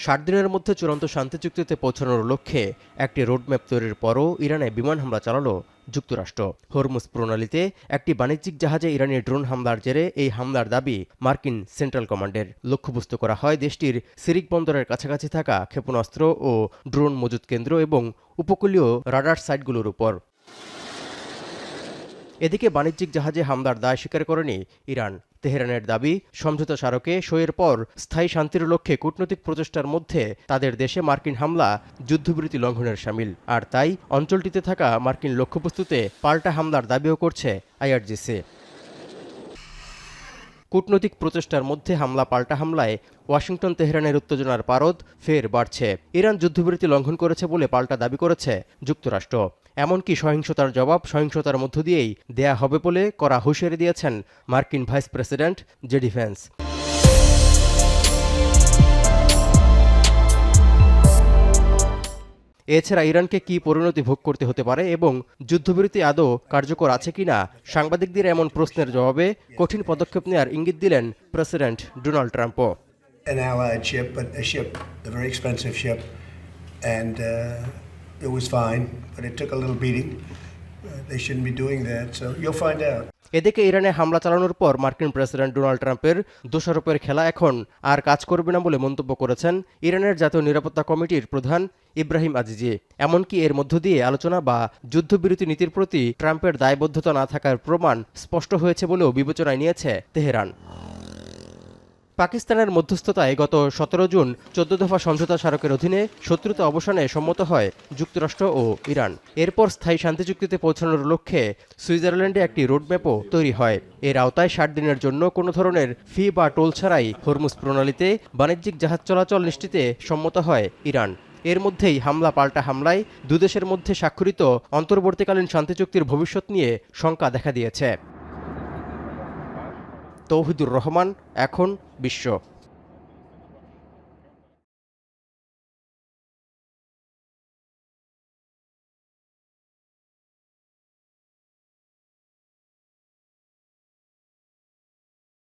60 দিনের মধ্যে চূড়ান্ত শান্তি চুক্তিতে পৌঁছানোর লক্ষ্যে একটি রোডম্যাপ তৈরির পরও ইরানে বিমান হামলা চালালো যুক্তরাষ্ট্র। হরমুজ প্রণালীতে একটি বাণিজ্যিক জাহাজে ইরানি ড্রোন হামলার জেরে এই হামলার দাবি মার্কিন সেন্ট্রাল কমান্ডের। লক্ষ্যবস্তু করা হয় দেশটির সিরিক বন্দরের কাছাকাছি থাকা ক্ষেপণাস্ত্র ও ড্রোন মজুত কেন্দ্র এবং উপকূলীয় রাডার সাইটগুলোর উপর। এদিকে বাণিজ্যিক জাহাজে হামলার দায় স্বীকার করেনি ইরান। তেহরানের দাবি, সমঝোতা স্মারকে সইয়ের পর স্থায়ী শান্তির লক্ষ্যে কূটনৈতিক প্রচেষ্টার মধ্যে তাদের দেশে মার্কিন হামলা যুদ্ধবিরতি লঙ্ঘনের শামিল, আর তাই অঞ্চলটিতে থাকা মার্কিন লক্ষ্যবস্তুতে পাল্টা হামলার দাবিও করছে আইআরজিসি। কূটনৈতিক প্রচেষ্টার মধ্যে হামলা পাল্টা হামলায় ওয়াশিংটন তেহরানের উত্তেজনার পারদ ফের বাড়ছে। ইরান যুদ্ধবিরতি লঙ্ঘন করেছে বলে পাল্টা দাবি করেছে যুক্তরাষ্ট্র। এমনকি সহিংসতার জবাব সহিংসতার মধ্য দিয়েই দেয়া হবে বলে কড়া হুঁশিয়ারি দিয়েছেন মার্কিন ভাইস প্রেসিডেন্ট জেডি ভ্যান্স। এছাড়া ইরানকে কি পরিণতি ভোগ করতে হতে পারে এবং যুদ্ধবিরতি আদৌ কার্যকর আছে কিনা সাংবাদিকদের এমন প্রশ্নের জবাবে কঠিন পদক্ষেপ নেওয়ার ইঙ্গিত দিলেন প্রেসিডেন্ট ডোনাল্ড ট্রাম্পও। An allied ship, but a very expensive ship, and it was fine, but it took a little beating. They shouldn't be doing that, so you'll find out. এদিকে ইরানে হামলা চালানোর পর মার্কিন প্রেসিডেন্ট ডোনাল্ড ট্রাম্পের দোষারোপের খেলা এখন আর কাজ করবে না বলে মন্তব্য করেছেন ইরানের জাতীয় নিরাপত্তা কমিটির প্রধান ইব্রাহিম আজিজি। এমনকি এর মধ্য দিয়ে আলোচনা বা যুদ্ধবিরতি নীতির প্রতি ট্রাম্পের দায়বদ্ধতা না থাকার প্রমাণ স্পষ্ট হয়েছে বলেও বিবেচনায় নিয়েছে তেহরান। পাকিস্তানের মধ্যস্থতায় গত 17 জুন 14 দফা সমঝোতা স্মারকের অধীনে শত্রুতা অবসানে সম্মত হয় যুক্তরাষ্ট্র ও ইরান। এরপর স্থায়ী শান্তি চুক্তিতে পৌঁছানোর লক্ষ্যে সুইজারল্যান্ডে একটি রোডম্যাপও তৈরি হয়। এর আওতায় 60 দিনের জন্য কোনো ধরনের ফি বা টোল ছাড়াই হরমুজ প্রণালীতে বাণিজ্যিক জাহাজ চলাচল নিশ্চিতে সম্মত হয় ইরান। এর মধ্যেই হামলা পাল্টা হামলায় দুদেশের মধ্যে স্বাক্ষরিত অন্তর্বর্তীকালীন শান্তি চুক্তির ভবিষ্যৎ নিয়ে শঙ্কা দেখা দিয়েছে। তৌহিদুর রহমান, এখন বিশ্ব।